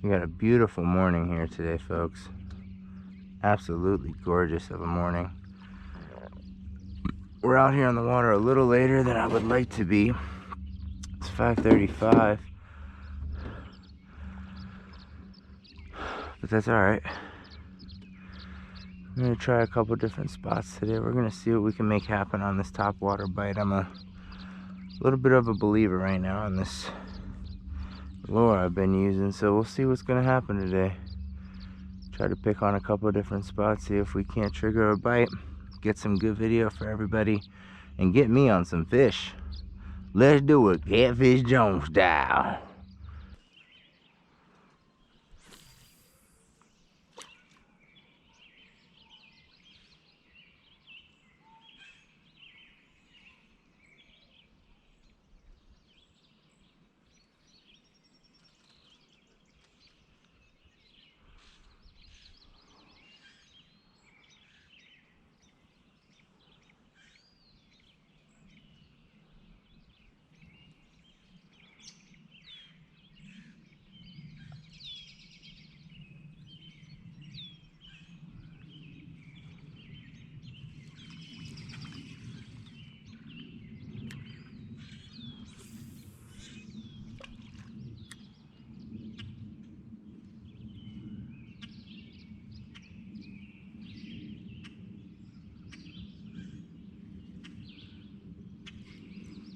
We got a beautiful morning here today, folks. Absolutely gorgeous of a morning. We're out here on the water a little later than I would like to be. It's 5:35, but that's all right. I'm gonna try a couple different spots today. We're gonna see what we can make happen on this top water bite. I'm a little bit of a believer right now on this lure I've been using, so we'll see what's gonna happen today. Try to pick on a couple of different spots, see if we can't trigger a bite, get some good video for everybody, and get me on some fish. Let's do it, Catfish Jones style.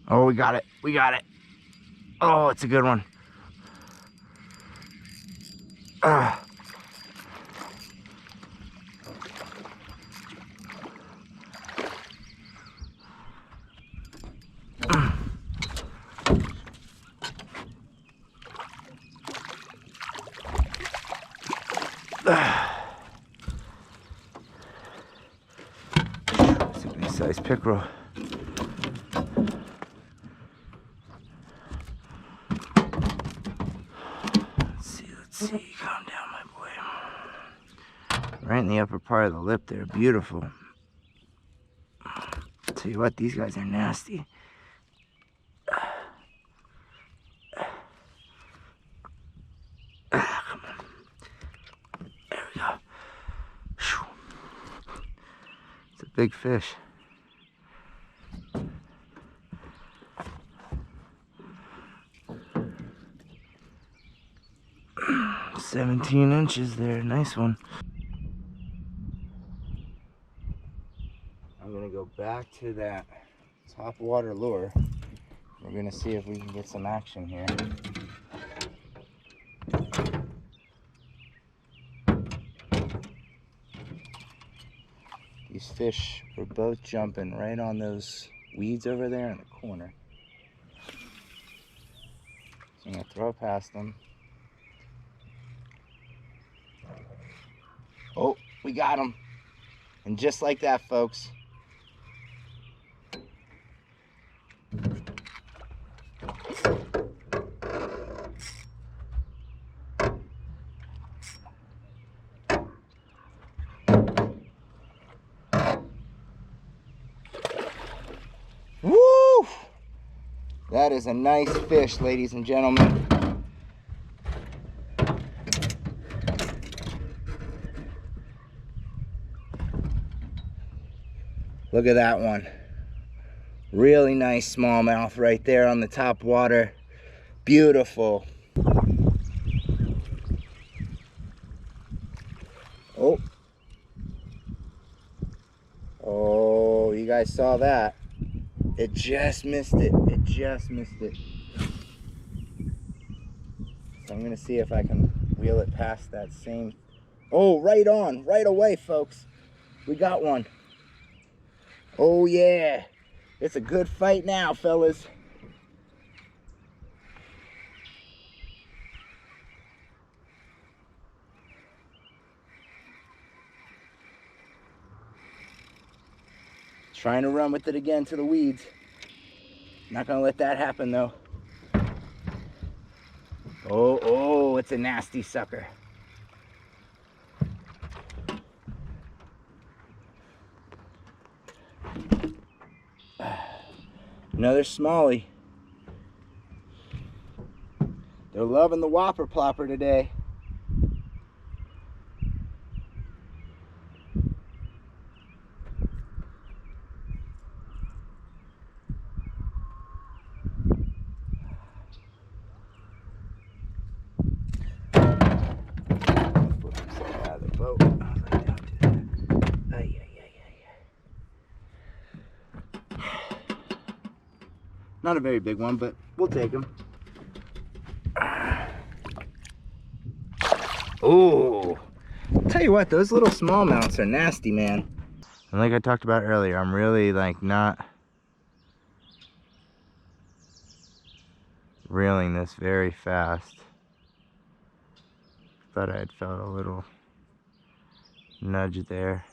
Oh, we got it. We got it. Oh, it's a good one. Ah. 70 size pickerel. Let's see, calm down, my boy. Right in the upper part of the lip there, beautiful. Tell you what, these guys are nasty. Come on. There we go. It's a big fish. — 17 inches there, nice one. I'm gonna go back to that top water lure. We're gonna see if we can get some action here. These fish were both jumping right on those weeds over there in the corner. So I'm gonna throw it past them. Oh, we got him. And just like that, folks. Woo! That is a nice fish, ladies and gentlemen. Look at that one. Really nice smallmouth right there on the top water. Beautiful. Oh. Oh, you guys saw that. It just missed it. It just missed it. So I'm gonna see if I can wheel it past that same. Oh, right on, right away, folks. We got one. Oh yeah, it's a good fight now, fellas. Trying to run with it again to the weeds. Not gonna let that happen though. Oh, it's a nasty sucker. Another smallie. They're loving the whopper plopper today. Not a very big one, but we'll take him. Ooh. Tell you what, those little smallmouths are nasty, man. And like I talked about earlier, I'm really like not reeling this very fast. Thought I had felt a little nudge there.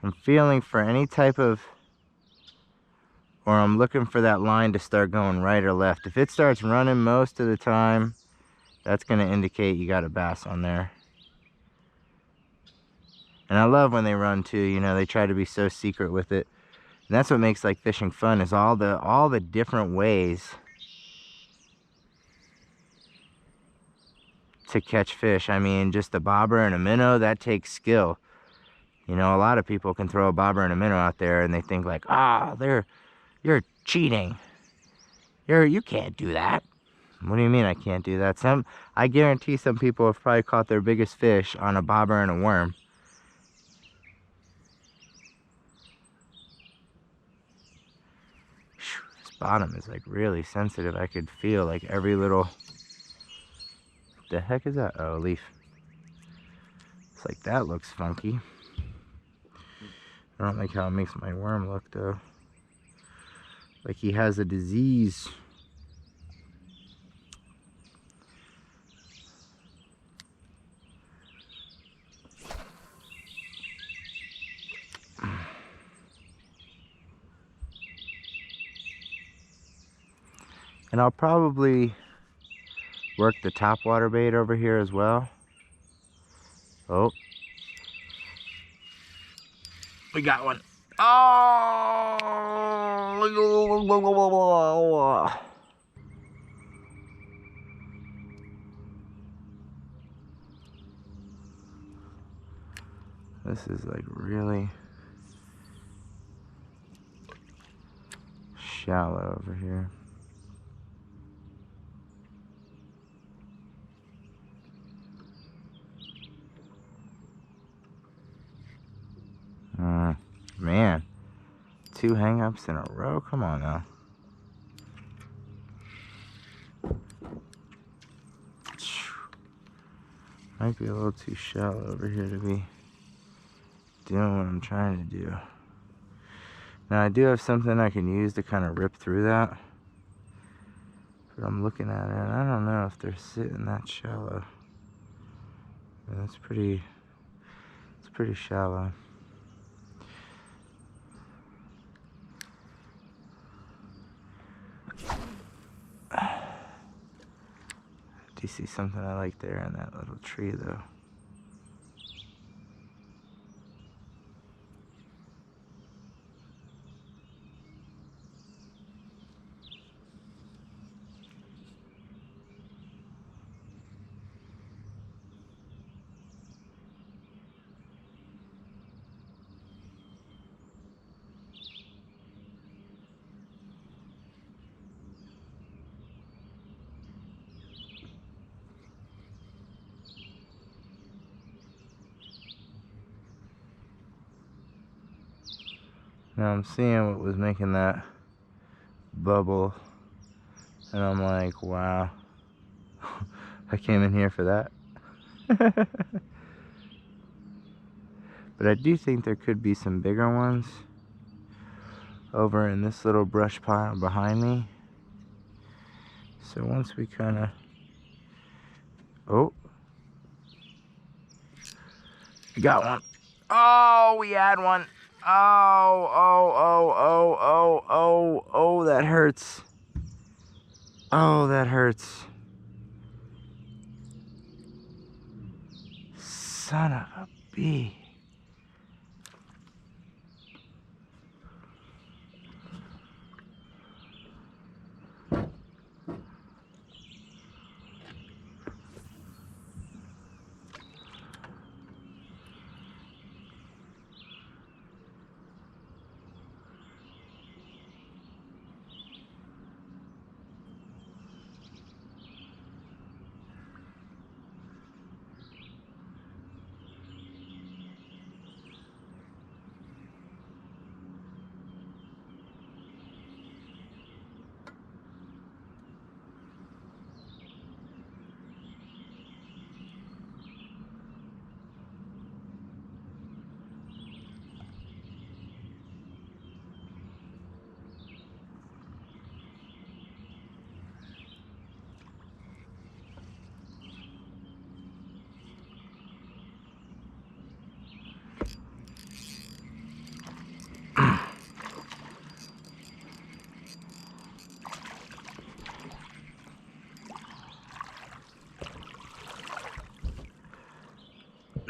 I'm feeling for any type of, or I'm looking for that line to start going right or left. If it starts running most of the time, that's going to indicate you got a bass on there. And I love when they run too, you know, they try to be so secret with it. And that's what makes like fishing fun, is all the different ways to catch fish. I mean, just a bobber and a minnow, that takes skill. You know, a lot of people can throw a bobber and a minnow out there and they think like, ah, you're cheating. You can't do that. What do you mean I can't do that? I guarantee some people have probably caught their biggest fish on a bobber and a worm. This bottom is like really sensitive. I could feel like every little... What the heck is that? Oh, a leaf. It's like, that looks funky. I don't like how it makes my worm look though. Like he has a disease. And I'll probably work the topwater bait over here as well. Oh. We got one. Oh! This is like really shallow over here. Man, 2 hang-ups in a row? Come on now. Might be a little too shallow over here to be doing what I'm trying to do. Now I do have something I can use to kind of rip through that. But I'm looking at it and I don't know if they're sitting that shallow. And it's pretty shallow. Do you see something I like there in that little tree though? Now I'm seeing what was making that bubble, and I'm like, wow, I came in here for that. But I do think there could be some bigger ones over in this little brush pile behind me. So once we kind of, oh, we got one. Oh, we had one. Oh, that hurts. Oh, that hurts. Son of a bee.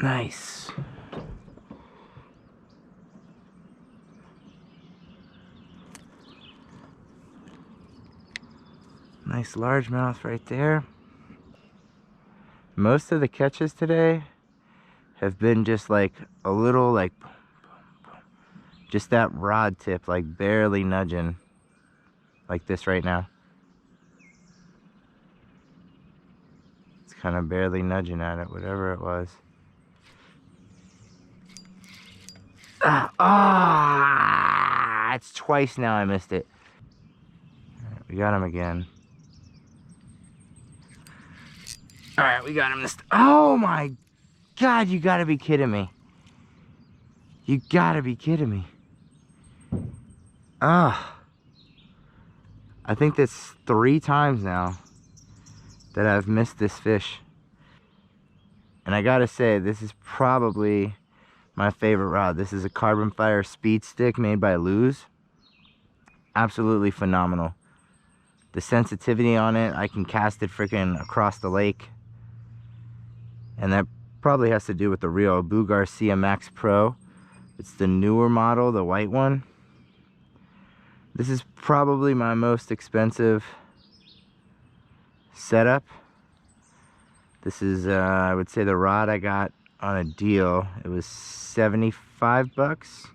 Nice. Nice largemouth right there. Most of the catches today have been just like a little like just that rod tip like barely nudging like this right now. It's kind of barely nudging at it, whatever it was. It's twice now I missed it. All right, we got him again. All right, we got him this. Oh my God, you gotta be kidding me. You gotta be kidding me. I think that's 3 times now that I've missed this fish. And I gotta say, this is probably my favorite rod. This is a carbon fire speed stick made by Luz. Absolutely phenomenal. The sensitivity on it, I can cast it freaking across the lake. And that probably has to do with the reel. Boo Garcia Max Pro. It's the newer model, the white one. This is probably my most expensive setup. This is, I would say, the rod I got on a deal. It was 75 bucks.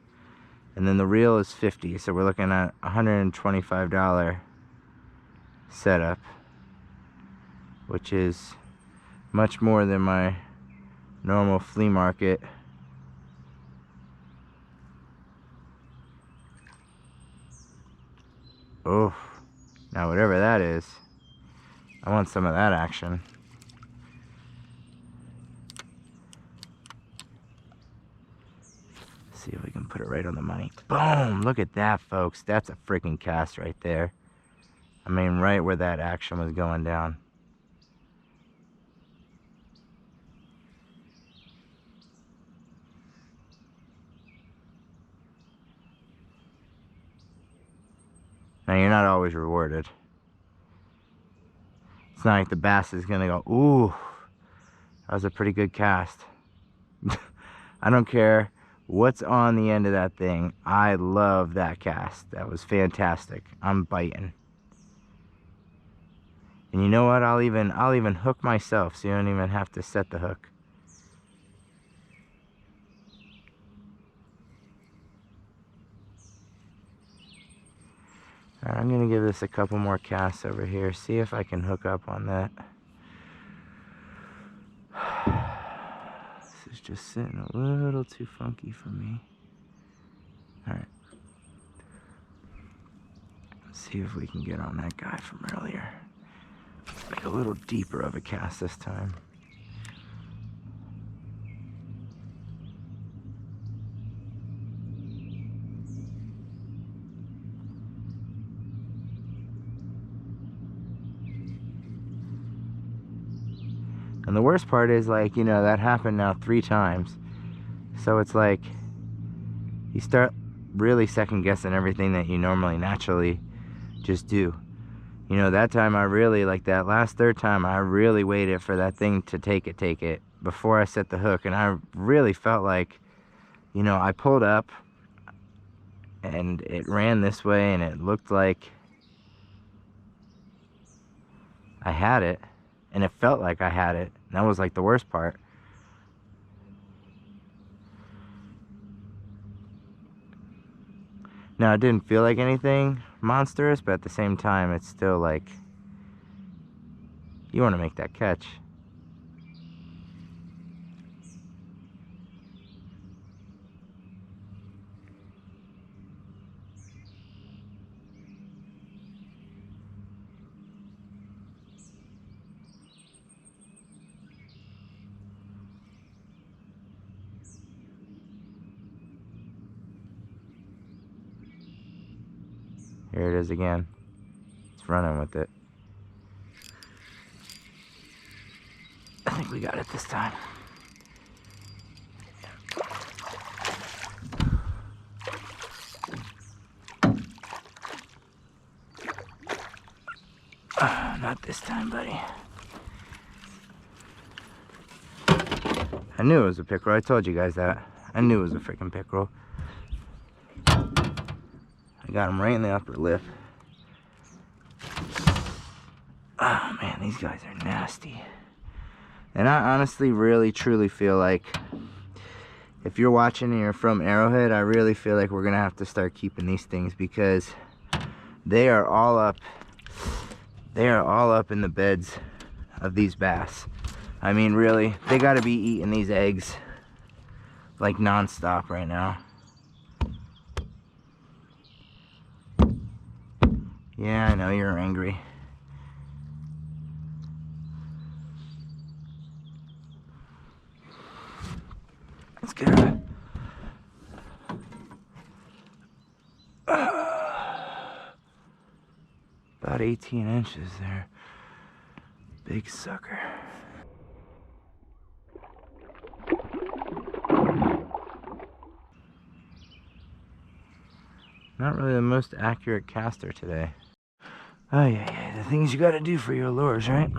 And then the reel is 50. So we're looking at $125 setup, which is much more than my normal flea market. Oh, now whatever that is, I want some of that action. See if we can put it right on the money. Boom! Look at that, folks. That's a freaking cast right there. I mean, right where that action was going down. Now, you're not always rewarded. It's not like the bass is gonna go, ooh, that was a pretty good cast. I don't care what's on the end of that thing. I love that cast. That was fantastic. I'm biting. And you know what? I'll even hook myself, so you don't even have to set the hook. All right, I'm gonna give this a couple more casts over here. See if I can hook up on that. This is just sitting a little too funky for me. All right. Let's see if we can get on that guy from earlier. Make a little deeper of a cast this time. And the worst part is, like, you know, that happened now 3 times. So it's like, you start really second guessing everything that you normally naturally just do. You know, that time I really, like that last 3rd time, I really waited for that thing to take it before I set the hook. And I really felt like, you know, I pulled up and it ran this way and it looked like I had it. And it felt like I had it. And that was like the worst part. Now, it didn't feel like anything monstrous, but at the same time, it's still like, you want to make that catch. Here it is again. It's running with it. I think we got it this time. Not this time, buddy. I knew it was a pickerel. I told you guys that. I knew it was a freaking pickerel. I got him right in the upper lip. Oh man, these guys are nasty. And I honestly really truly feel like if you're watching and you're from Arrowhead, I really feel like we're gonna have to start keeping these things because they are all up in the beds of these bass. I mean, really, they got to be eating these eggs like non-stop right now. Yeah, I know you're angry. Let's get her. About 18 inches there. Big sucker. Not really the most accurate caster today. Oh yeah, the things you gotta do for your lures, right?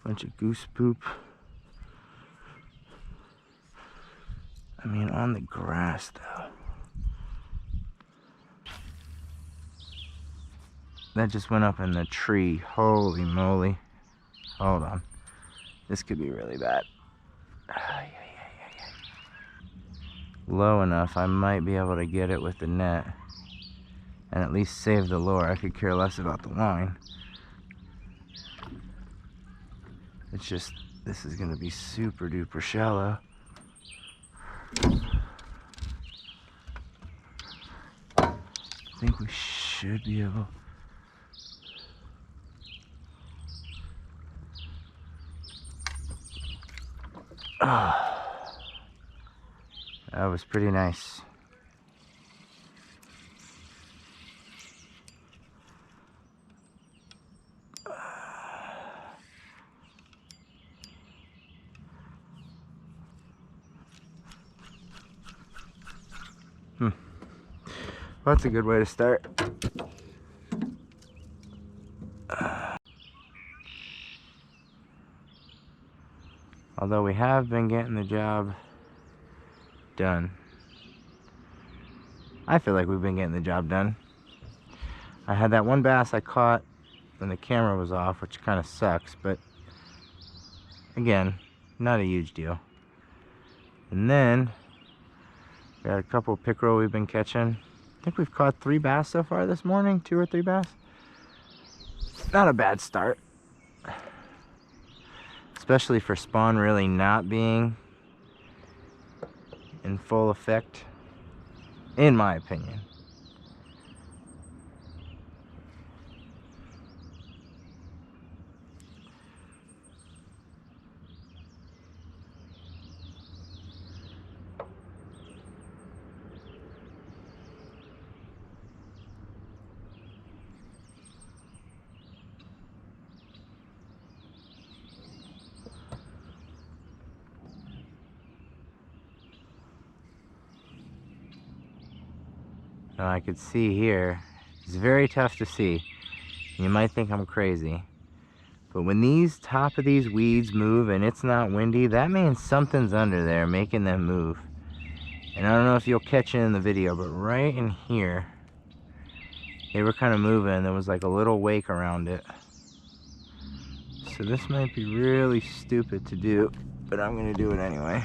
Bunch of goose poop. I mean, on the grass though. That just went up in the tree. Holy moly. Hold on. This could be really bad. Low enough, I might be able to get it with the net. And at least save the lure. I could care less about the line. It's just, this is going to be super duper shallow. I think we should be able... That was pretty nice. Well, that's a good way to start. Although we have been getting the job done. I feel like we've been getting the job done. I had that one bass I caught when the camera was off, which kind of sucks, but again, not a huge deal. And then we got a couple pickerel we've been catching. I think we've caught 3 bass so far this morning, 2 or 3 bass. Not a bad start. Especially for spawn really not being in full effect, in my opinion. Now I could see here, it's very tough to see. You might think I'm crazy, but when these top of these weeds move and it's not windy, that means something's under there making them move. And I don't know if you'll catch it in the video, but right in here, they were kind of moving. There was like a little wake around it. So this might be really stupid to do, but I'm gonna do it anyway.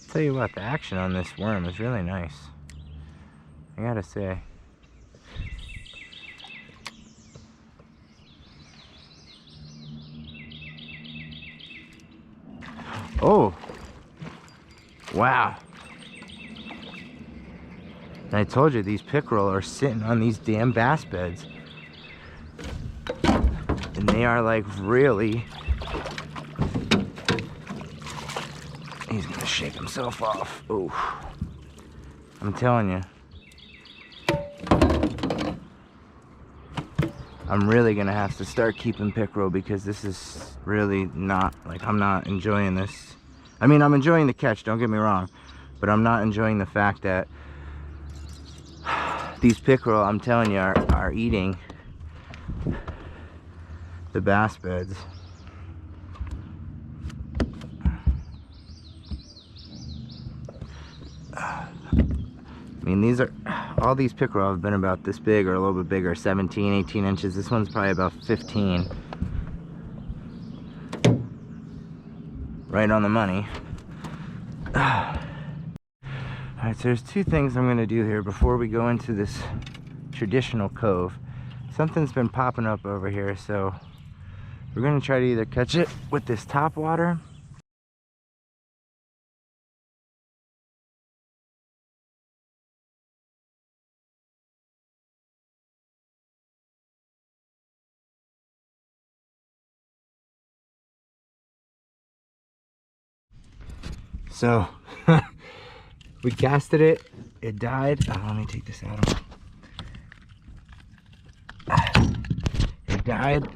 Tell you what, the action on this worm is really nice, I gotta say. Oh, wow. And I told you these pickerel are sitting on these damn bass beds, and they are like really... He's gonna shake himself off. Oh, I'm telling you, I'm really gonna have to start keeping pickerel because this is really not, like, I'm not enjoying this I mean, I'm enjoying the catch, don't get me wrong, but I'm not enjoying the fact that these pickerel, I'm telling you, are eating the bass beds. I mean, these are, all these pickerel have been about this big or a little bit bigger, 17, 18 inches. This one's probably about 15. Right on the money. Alright, so there's two things I'm going to do here before we go into this traditional cove. Something's been popping up over here, so we're going to try to either catch it with this top water so we casted it, it died. Oh, let me take this out of it. It died.